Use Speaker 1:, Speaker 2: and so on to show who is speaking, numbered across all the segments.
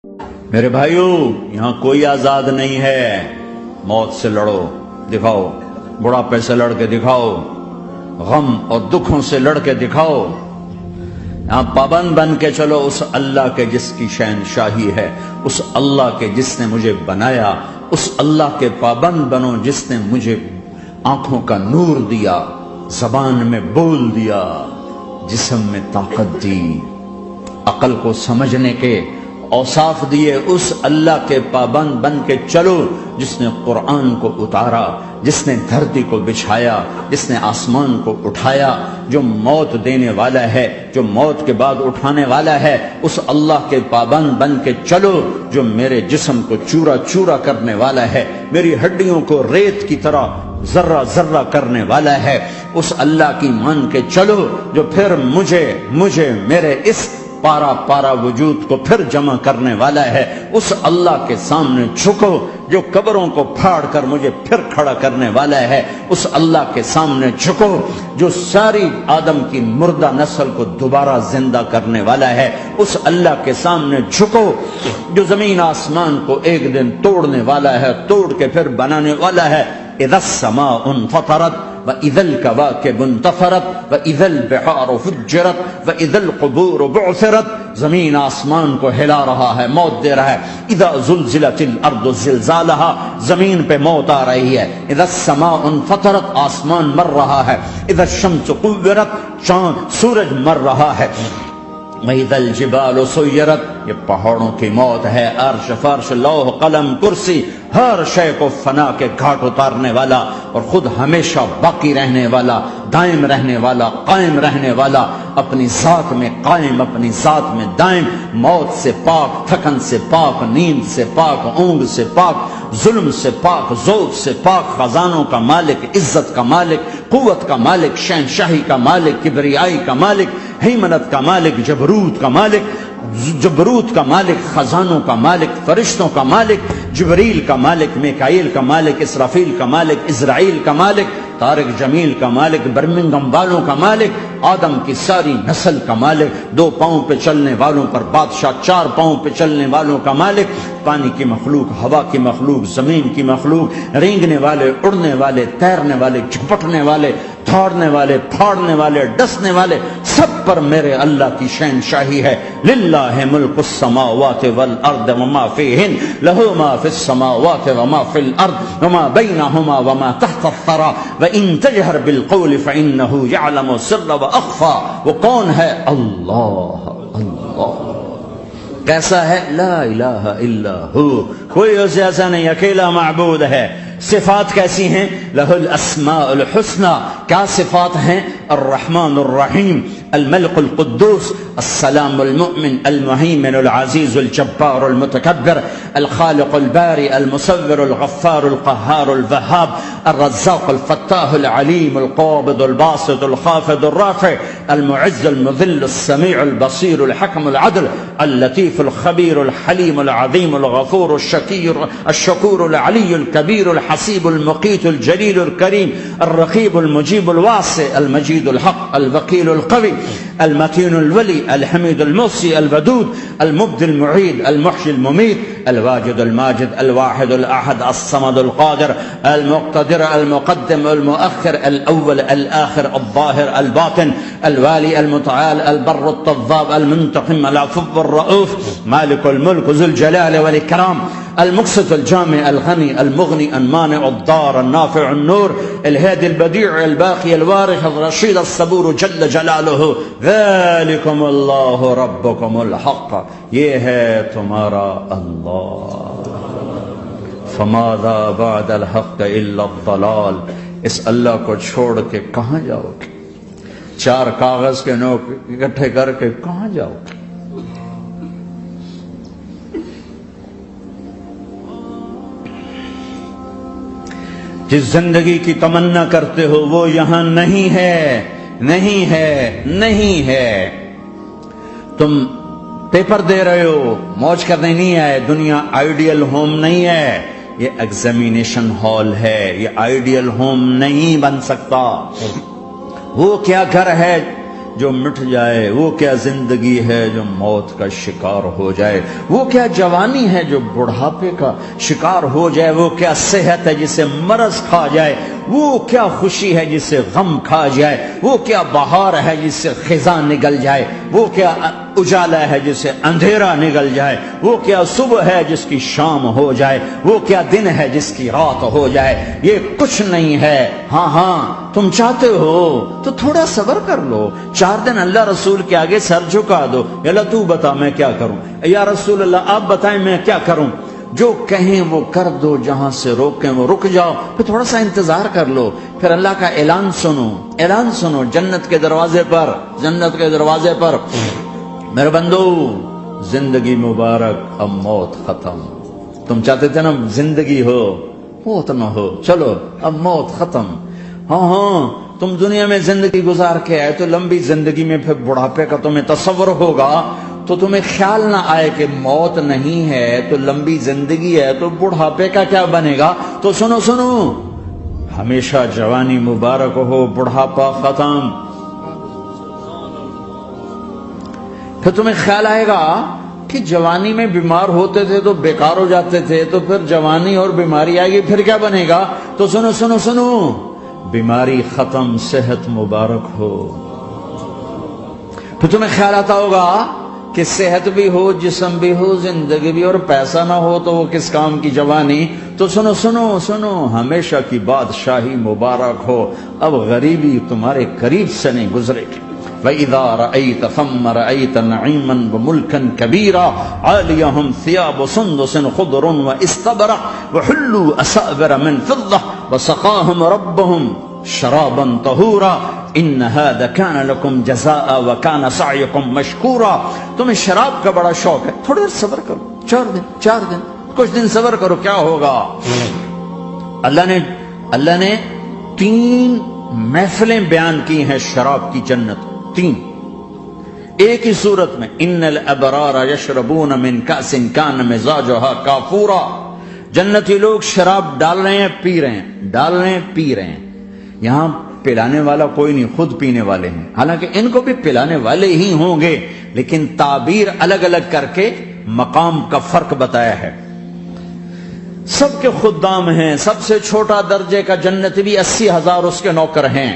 Speaker 1: میرے بھائیوں، یہاں کوئی آزاد نہیں ہے۔ موت سے لڑو، دکھاؤ، بڑھاپے سے لڑ کے دکھاؤ، غم اور دکھوں سے لڑ کے دکھاؤ۔ یہاں پابند بن کے چلو اس اللہ کے جس کی شہنشاہی ہے، اس اللہ کے جس نے مجھے بنایا، اس اللہ کے پابند بنو جس نے مجھے آنکھوں کا نور دیا، زبان میں بول دیا، جسم میں طاقت دی، عقل کو سمجھنے کے اوصاف دیے۔ اس اللہ کے پابند بن کے چلو جس نے قرآن کو اتارا، جس نے دھرتی کو بچھایا، جس نے آسمان کو اٹھایا، جو موت دینے والا ہے، جو موت کے بعد اٹھانے والا ہے۔ اس اللہ کے پابند بن کے چلو جو میرے جسم کو چورا چورا کرنے والا ہے، میری ہڈیوں کو ریت کی طرح ذرہ ذرہ کرنے والا ہے۔ اس اللہ کی مان کے چلو جو پھر مجھے میرے اس پارا پارا وجود کو پھر جمع کرنے والا ہے۔ اس اللہ کے سامنے جھکو جو قبروں کو پھاڑ کر مجھے پھر کھڑا کرنے والا ہے۔ اس اللہ کے سامنے جھکو جو ساری آدم کی مردہ نسل کو دوبارہ زندہ کرنے والا ہے۔ اس اللہ کے سامنے جھکو جو زمین آسمان کو ایک دن توڑنے والا ہے، توڑ کے پھر بنانے والا ہے۔ اذا السماء انفطرت وَإِذَا الْكَوَاكِبُ انتَثَرَتْ وَإِذَا الْبِحَارُ فُجِّرَتْ وَإِذَا الْقُبُورُ بُعْثِرَتْ۔ زمین آسمان کو ہلا رہا ہے، موت دے رہا ہے۔ اذا زلزلت الارض زلزالها، زمین پہ موت آ رہی ہے۔ اذا السماء انفطرت، آسمان مر رہا ہے۔ اذا الشمس قُوِّرَتْ، چاند سورج مر رہا ہے۔ وَإِذَا الْجِبَالُ سُيِّرَتْ، یہ پہاڑوں کی موت ہے۔ عرش فرش لوح قلم کرسی، ہر شے کو فنا کے گھاٹ اتارنے والا اور خود ہمیشہ باقی رہنے والا، دائم رہنے والا، قائم رہنے والا، اپنی ذات میں قائم، اپنی ذات میں دائم، موت سے پاک، تھکن سے پاک، نیند سے پاک، اونگ سے پاک، ظلم سے پاک، ذوق سے پاک، خزانوں کا مالک، عزت کا مالک، قوت کا مالک، شہنشاہی کا مالک، کبریائی کا مالک، ہیمنت کا مالک، جبروت کا مالک، جبروت کا مالک، خزانوں کا مالک، فرشتوں کا مالک، جبریل کا مالک، میکائیل کا مالک، اسرافیل کا مالک، اسرائیل کا مالک، طارق جمیل کا مالک، برمنگم والوں کا مالک، آدم کی ساری نسل کا مالک، 2 پاؤں پہ چلنے والوں پر بادشاہ، 4 پاؤں پہ چلنے والوں کا مالک، پانی کی مخلوق، ہوا کی مخلوق، زمین کی مخلوق، رینگنے والے، اڑنے والے، تیرنے والے، جھپٹنے والے، دھاڑنے والے، پھاڑنے والے، ڈسنے والے، سب پر میرے اللہ کی شہنشاہی ہے۔ للہ ملک السماوات والارض وما فیہن، لہ ما فی السماوات وما فی الارض وما بینہما وما تحت الثری وان تجہر بالقول فانہ یعلم السر واخفی۔ وہ کون ہے؟ اللہ۔ اللہ کیسا ہے؟ لا الہ الا ہو، کوئی اسے ایسا نہیں، اکیلا معبود ہے۔ صفات کیسی ہیں؟ لہ الاسماء الحسنى، کیا صفات ہیں؟ الرحمن الرحیم، الملک القدوس، السلام المؤمن، المہیمن العزیز الجبار المتکبر، الخالق الباری المصور الغفار القہار الوہاب، الرزاق الفتاح العلیم القابض الباسط الخافض الرافع، المعز المذل السمیع البصیر الحکم العدل، اللطیف الخبیر الحلیم العظیم الغفور الشکور العلی الکبیر الحسیب المقیت الجلیل الکریم، الرقیب المجیب الواسع، المجید الحق، الوکیل القوی، المتین الولی، الحمید المحصی، الودود، المبدی المعید، المحشی المميت، الواجد الماجد، الواحد الأحد، الصمد القادر، المقتدر، المقدم، المؤخر، الأول، الآخر، الظاهر، الباطن، الوالي، المتعال، البر التواب، المنتقم، العفو الرؤوف، مالك الملك، ذو الجلال والإكرام، المقسط الجامع الغني المغني المانع الضار النافع النور، الهادي البديع الباقي الوارث الرشيد الصبور جل جلاله، ذلكم الله ربكم الحق، یہ ہے تمہارا اللہ۔ فماذا بعد الحق الا الضلال، اس اللہ کو چھوڑ کے کہاں جاؤ گے؟ 4 کاغذ کے نوٹ اکٹھے کر کے کہاں جاؤ گے؟ جس زندگی کی تمنا کرتے ہو وہ یہاں نہیں ہے، نہیں ہے، نہیں ہے۔ تم پیپر دے رہے ہو، موج کرنے نہیں آئے۔ دنیا آئیڈیل ہوم نہیں ہے، یہ ایگزامینیشن ہال ہے، یہ آئیڈیل ہوم نہیں بن سکتا۔ وہ کیا گھر ہے جو مٹ جائے، وہ کیا زندگی ہے جو موت کا شکار ہو جائے، وہ کیا جوانی ہے جو بڑھاپے کا شکار ہو جائے، وہ کیا صحت ہے جسے مرض کھا جائے، وہ کیا خوشی ہے جسے غم کھا جائے، وہ کیا بہار ہے جس سے خزاں نگل جائے، وہ کیا اجالا ہے جس سے اندھیرا نگل جائے، وہ کیا صبح ہے جس کی شام ہو جائے، وہ کیا دن ہے جس کی رات ہو جائے، یہ کچھ نہیں ہے۔ ہاں تم چاہتے ہو تو تھوڑا صبر کر لو، 4 دن اللہ رسول کے آگے سر جھکا دو، یا اللہ تو بتا میں کیا کروں، یا رسول اللہ آپ بتائیں میں کیا کروں، جو کہیں وہ کر دو، جہاں سے روکیں وہ رک جاؤ، پھر تھوڑا سا انتظار کر لو، پھر اللہ کا اعلان سنو جنت کے دروازے پر میرے بندو زندگی مبارک، اب موت ختم۔ تم چاہتے تھے نا زندگی ہو موت نہ ہو، چلو اب موت ختم۔ ہاں تم دنیا میں زندگی گزار کے آئے تو لمبی زندگی میں پھر بڑھاپے کا تمہیں تصور ہوگا تو تمہیں خیال نہ آئے کہ موت نہیں ہے تو لمبی زندگی ہے تو بڑھاپے کا کیا بنے گا۔ تو سنو ہمیشہ جوانی مبارک ہو، بڑھاپا ختم۔ پھر تمہیں خیال آئے گا کہ جوانی میں بیمار ہوتے تھے تو بیکار ہو جاتے تھے، تو پھر جوانی اور بیماری آئے گی پھر کیا بنے گا۔ تو سنو بیماری ختم، صحت مبارک ہو۔ پھر تمہیں خیال آتا ہوگا کہ صحت بھی ہو، جسم بھی ہو، زندگی بھی، اور پیسہ نہ ہو تو وہ کس کام کی جوانی۔ تو سنو ہمیشہ کی بادشاہی مبارک ہو، اب غریبی تمہارے قریب سے نہیں گزرے گی۔ وَإِذَا رَأَيْتَ ثَمَّ رَأَيْتَ نَعِيمًا وَمُلْكًا كَبِيرًا عَالِيَهُمْ ثِيَابُ سُنْدُسٍ خُضْرٌ وَإِسْتَبْرَقٍ وَحُلُّوا أَسَاوِرَ مِنْ فِضَّةٍ وَسَقَاهُمْ رَبُّهُمْ شَرَابًا طَهُورًا إِنَّ هَذَا كَانَ لَكُمْ جَزَاءً وَكَانَ سَعْيُكُمْ مَشْكُورًا۔ تمہیں شراب کا بڑا شوق ہے، تھوڑی دیر صبر کرو، 4 دن کچھ دن صبر کرو، کیا ہوگا۔ اللہ نے 3 محفلیں بیان کی ہیں شراب کی جنت، 3 ایک ہی صورت میں۔ ان الابرار یشربون من کأس کان مزاجها کافورا، جنتی لوگ شراب ڈال رہے ہیں پی رہے ہیں۔ یہاں پلانے والا کوئی نہیں، خود پینے والے ہیں، حالانکہ ان کو بھی پلانے والے ہی ہوں گے، لیکن تعبیر الگ الگ کر کے مقام کا فرق بتایا ہے۔ سب کے خدام ہیں، سب سے چھوٹا درجے کا جنتی بھی 80,000 اس کے نوکر ہیں،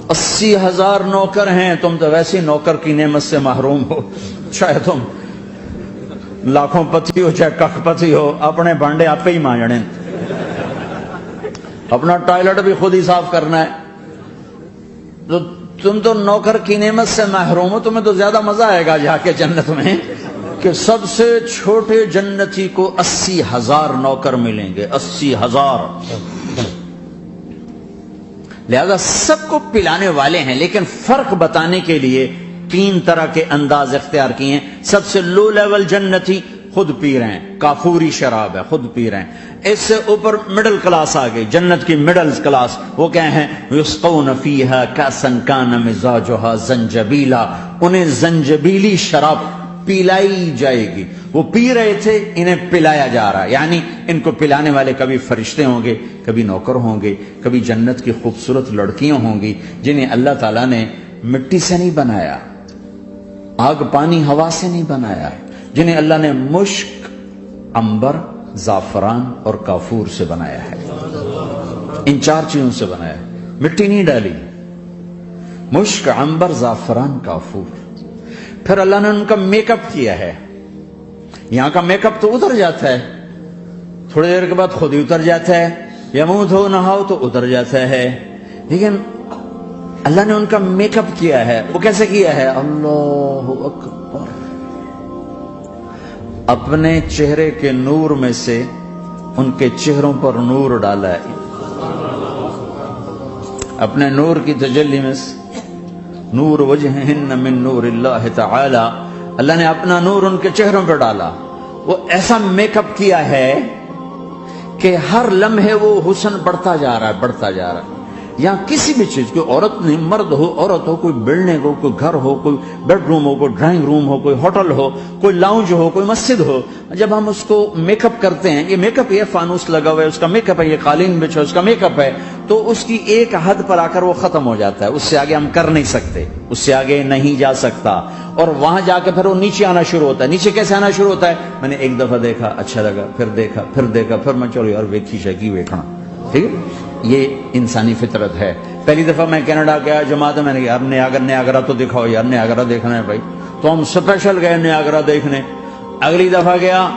Speaker 1: 80,000 نوکر ہیں۔ تم تو ویسے نوکر کی نعمت سے محروم ہو، چاہے تم لاکھوں پتی ہو چاہے کخ پتی ہو، اپنے بانڈے آپ ہی مانجنے، اپنا ٹوائلٹ بھی خود ہی صاف کرنا ہے۔ تو تم تو نوکر کی نعمت سے محروم ہو، تمہیں تو زیادہ مزہ آئے گا جا کے جنت میں کہ سب سے چھوٹے جنتی کو 80,000 نوکر ملیں گے، 80,000۔ لہذا سب کو پلانے والے ہیں، لیکن فرق بتانے کے لیے 3 طرح کے انداز اختیار کیے ہیں۔ سب سے لو لیول جنتی خود پی رہے ہیں، کافوری شراب ہے، خود پی رہے ہیں۔ اس سے اوپر مڈل کلاس آ گئی، جنت کی مڈل کلاس، وہ کیا ہیں؟ یسقون فیہا کأسا کان مزاجها زنجبیلا، انہیں زنجبیلی شراب پلائی جائے گی۔ وہ پی رہے تھے، انہیں پلایا جا رہا ہے، یعنی ان کو پلانے والے کبھی فرشتے ہوں گے، کبھی نوکر ہوں گے، کبھی جنت کی خوبصورت لڑکیاں ہوں گی جنہیں اللہ تعالیٰ نے مٹی سے نہیں بنایا، آگ پانی ہوا سے نہیں بنایا، جنہیں اللہ نے مشک، عنبر، زعفران اور کافور سے بنایا ہے۔ ان 4 چیزوں سے بنایا ہے، مٹی نہیں ڈالی، مشک، عنبر، زعفران، کافور۔ پھر اللہ نے ان کا میک اپ کیا ہے۔ یہاں کا میک اپ تو اتر جاتا ہے، تھوڑی دیر کے بعد خود ہی اتر جاتا ہے، یا منہ دھو نہاؤ تو اتر جاتا ہے، لیکن اللہ نے ان کا میک اپ کیا ہے۔ وہ کیسے کیا ہے؟ اللہ اکبر، اپنے چہرے کے نور میں سے ان کے چہروں پر نور ڈالا ہے، اپنے نور کی تجلی میں سے، نور وجہہن من نور اللہ تعالی، اللہ نے اپنا نور ان کے چہروں پہ ڈالا۔ وہ ایسا میک اپ کیا ہے کہ ہر لمحے وہ حسن بڑھتا جا رہا ہے۔ یہاں کسی بھی چیز، کوئی عورت نہیں، مرد ہو، عورت ہو، کوئی بلڈنگ ہو، کوئی گھر ہو، کوئی بیڈ روم ہو، کوئی ڈرائنگ روم ہو، کوئی ہوٹل ہو، کوئی لاؤنج ہو، کوئی مسجد ہو، جب ہم اس کو میک اپ کرتے ہیں، یہ میک اپ، یہ فانوس لگا ہوا ہے اس کا میک اپ ہے، یہ قالین بچھا اس کا میک اپ ہے، تو اس کی ایک حد پر آ کر وہ ختم ہو جاتا ہے، اس سے آگے ہم کر نہیں سکتے، اس سے آگے نہیں جا سکتا، اور وہاں جا کے پھر وہ نیچے آنا شروع ہوتا ہے۔ نیچے کیسے آنا شروع ہوتا ہے؟ میں نے ایک دفعہ دیکھا، اچھا لگا، پھر دیکھا، پھر دیکھا، پھر میں چلو یار ویکھی شکی ویکھنا، ٹھیک ہے؟ یہ انسانی فطرت ہے۔ پہلی دفعہ میں کینیڈا گیا جماعت میں نے کہا یار نیاگرا تو دکھاؤ یار، نیاگرا دیکھنا ہے بھائی، تو ہم اسپیشل گئے نیاگرا دیکھنے۔ اگلی دفعہ گیا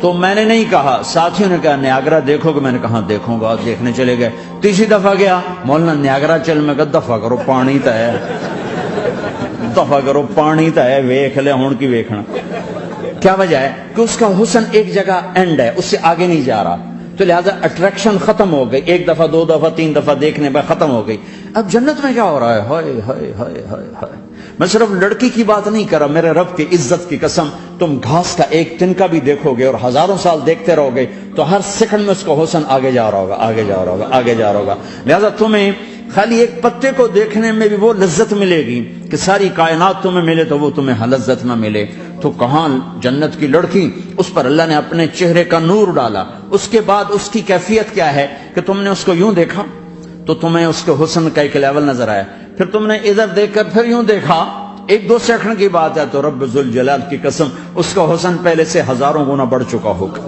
Speaker 1: تو میں نے نہیں کہا، ساتھیوں نے کہا نیاگرا دیکھو گے، میں نے کہا دیکھوں گا، دیکھنے چلے گئے۔ تیسری دفعہ گیا، مولانا نیاگرا چل، میں کہا دفعہ کرو پانی تا ہے، دفعہ کرو پانی تا ہے، ویکھ لے ہون کی ویکھنا۔ کیا وجہ ہے؟ کہ اس کا حسن ایک جگہ اینڈ ہے، اس سے آگے نہیں جا رہا، تو لہذا اٹریکشن ختم ہو گئی، ایک دفعہ دو دفعہ تین دفعہ دیکھنے پر ختم ہو گئی۔ اب جنت میں کیا ہو رہا ہے؟ ہائے ہائے ہائے ہائے ہائے، میں صرف لڑکی کی بات نہیں کر رہا، میرے رب کی عزت کی قسم، تم گھاس کا ایک تنکا بھی دیکھو گے اور ہزاروں سال دیکھتے رہو گے تو ہر سیکنڈ میں اس کا حسن آگے جا رہا ہوگا، آگے جا رہا ہوگا، آگے جا رہا ہوگا۔ لہذا تمہیں خالی ایک پتے کو دیکھنے میں بھی وہ لذت ملے گی کہ ساری کائنات تمہیں ملے تو وہ تمہیں لذت نہ ملے، تو کہاں جنت کی لڑکی، اس پر اللہ نے اپنے چہرے کا نور ڈالا۔ اس کے بعد اس کی کیفیت کیا ہے کہ تم نے اس کو یوں دیکھا تو تمہیں اس کے حسن کا ایک لیول نظر آیا، پھر تم نے ادھر دیکھ کر پھر یوں دیکھا، ایک دو سیکنڈ کی بات ہے، تو رب ذوالجلال کی قسم اس کا حسن پہلے سے ہزاروں گنا بڑھ چکا ہوگا۔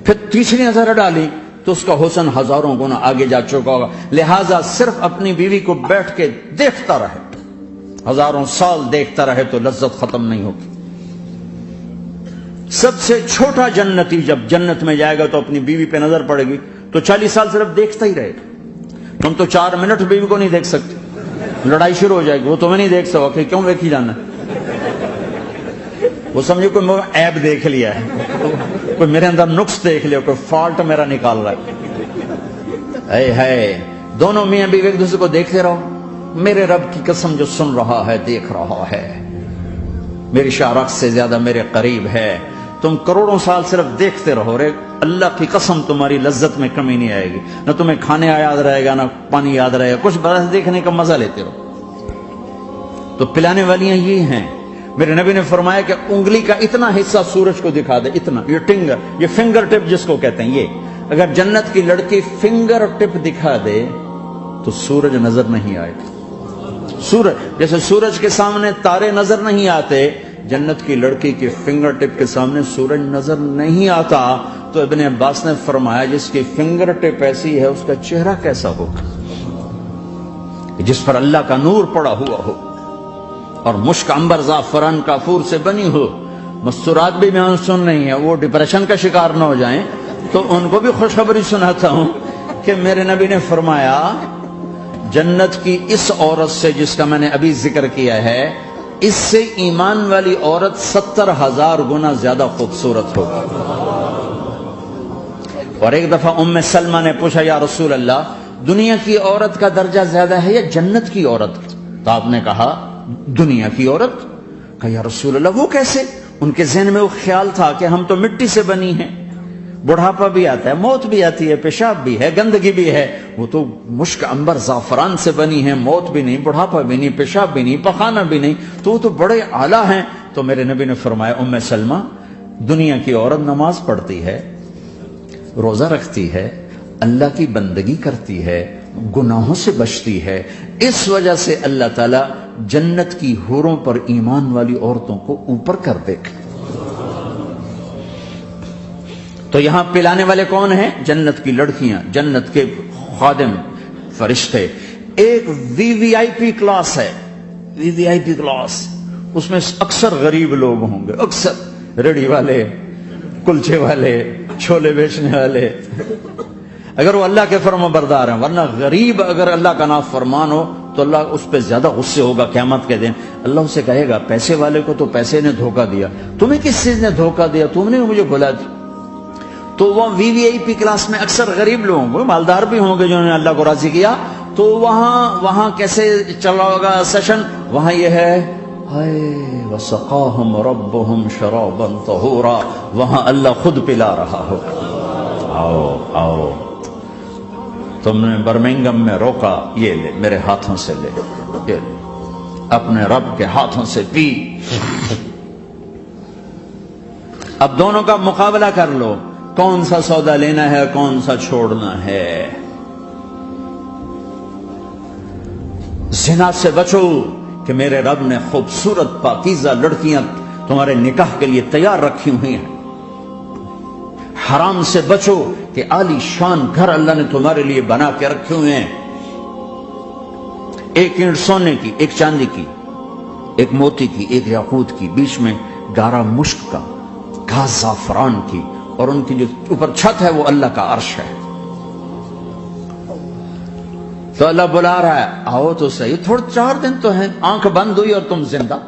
Speaker 1: پھر تیسری نظر ڈالی تو اس کا حسن ہزاروں گنا آگے جا چکا ہوگا۔ لہذا صرف اپنی بیوی کو بیٹھ کے دیکھتا رہے، ہزاروں سال دیکھتا رہے تو لذت ختم نہیں ہوگی۔ سب سے چھوٹا جنتی جب جنت میں جائے گا تو اپنی بیوی پہ نظر پڑے گی تو 40 سال صرف دیکھتا ہی رہے گا۔ تم تو 4 منٹ بیوی کو نہیں دیکھ سکتے، لڑائی شروع ہو جائے گی، وہ تمہیں نہیں دیکھ سکو کہ کیوں دیکھی جانا، وہ سمجھو کوئی عیب دیکھ لیا ہے، کوئی میرے اندر نقص دیکھ لیا، کوئی فالٹ میرا نکال رہا ہے۔ اے ہے دونوں میاں بیوی ایک دوسرے کو دیکھتے رہو، میرے رب کی قسم جو سن رہا ہے، دیکھ رہا ہے، میری شارخ سے زیادہ میرے قریب ہے۔ تم کروڑوں سال صرف دیکھتے رہو رے، اللہ کی قسم تمہاری لذت میں کمی نہیں آئے گی، نہ تمہیں کھانے یاد رہے گا، نہ پانی یاد رہے گا، کچھ برس دیکھنے کا مزہ لیتے رہو۔ تو پلانے والیاں یہ ہیں، میرے نبی نے فرمایا کہ انگلی کا اتنا حصہ سورج کو دکھا دے، اتنا، یہ فنگر ٹپ جس کو کہتے ہیں، یہ اگر جنت کی لڑکی فنگر ٹپ دکھا دے تو سورج نظر نہیں آئے گا۔ سورج جیسے سورج کے سامنے تارے نظر نہیں آتے، جنت کی لڑکی کے فنگر ٹپ کے سامنے سورج نظر نہیں آتا۔ تو ابن عباس نے فرمایا جس کی فنگر ٹپ ایسی ہے اس کا چہرہ کیسا ہوگا، جس پر اللہ کا نور پڑا ہوا ہو اور مشک عنبر زعفران کافور سے بنی ہو۔ مستورات بھی میں سن رہی ہیں، وہ ڈپریشن کا شکار نہ ہو جائیں، تو ان کو بھی خوشخبری سناتا ہوں کہ میرے نبی نے فرمایا جنت کی اس عورت سے جس کا میں نے ابھی ذکر کیا ہے، اس سے ایمان والی عورت 70,000 گنا زیادہ خوبصورت ہوگی۔ اور ایک دفعہ ام سلمہ نے پوچھا یا رسول اللہ، دنیا کی عورت کا درجہ زیادہ ہے یا جنت کی عورت؟ تو آپ نے کہا دنیا کی عورت۔ کہا یا رسول اللہ وہ کیسے؟ ان کے ذہن میں وہ خیال تھا کہ ہم تو مٹی سے بنی ہیں، بڑھاپا بھی آتا ہے، موت بھی آتی ہے، پیشاب بھی ہے، گندگی بھی ہے، وہ تو مشک عنبر زعفران سے بنی ہے، موت بھی نہیں، بڑھاپا بھی نہیں، پیشاب بھی نہیں، پخانہ بھی نہیں، تو وہ تو بڑے اعلیٰ ہیں۔ تو میرے نبی نے فرمایا ام سلمہ، دنیا کی عورت نماز پڑھتی ہے، روزہ رکھتی ہے، اللہ کی بندگی کرتی ہے، گناہوں سے بچتی ہے، اس وجہ سے اللہ تعالیٰ جنت کی حوروں پر ایمان والی عورتوں کو اوپر کر دے گا۔ تو یہاں پلانے والے کون ہیں؟ جنت کی لڑکیاں، جنت کے خادم فرشتے۔ ایک وی وی آئی پی کلاس ہے، وی وی آئی پی کلاس، اس میں اکثر غریب لوگ ہوں گے، اکثر ریڑھی والے، کلچے والے، چھولے بیچنے والے، اگر وہ اللہ کے فرما بردار ہیں، ورنہ غریب اگر اللہ کا نافرمان ہو تو اللہ اس پہ زیادہ غصے ہوگا قیامت کے دن۔ اللہ اسے کہے گا پیسے والے کو تو پیسے نے دھوکہ دیا، تمہیں کس چیز نے دھوکہ دیا، تم نے مجھے بھلا دی۔ تو وہ وی وی آئی پی کلاس میں اکثر غریب لوگ ہوں گے، مالدار بھی ہوں گے جنہوں نے اللہ کو راضی کیا، تو وہاں کیسے چل رہا ہوگا سیشن؟ وہاں یہ ہے ہائے وسقاہم ربہم شرابا طہورا، وہاں اللہ خود پلا رہا ہو، آؤ آؤ، تم نے برمنگم میں روکا، یہ لے میرے ہاتھوں سے لے، یہ لے اپنے رب کے ہاتھوں سے پی۔ اب دونوں کا مقابلہ کر لو، کون سا سودا لینا ہے، کون سا چھوڑنا ہے۔ زنا سے بچو کہ میرے رب نے خوبصورت پاکیزہ لڑکیاں تمہارے نکاح کے لیے تیار رکھی ہوئی ہیں۔ حرام سے بچو کہ عالی شان گھر اللہ نے تمہارے لیے بنا کے رکھے ہوئے ہیں، ایک اینٹ سونے کی، ایک چاندی کی، ایک موتی کی، ایک یاقوت کی، بیچ میں گارا مشک کا، گھاس زعفران کی، اور ان کی جو اوپر چھت ہے وہ اللہ کا عرش ہے۔ تو اللہ بلا رہا ہے آؤ تو صحیح، تھوڑے 4 دن تو ہیں، آنکھ بند ہوئی اور تم زندہ۔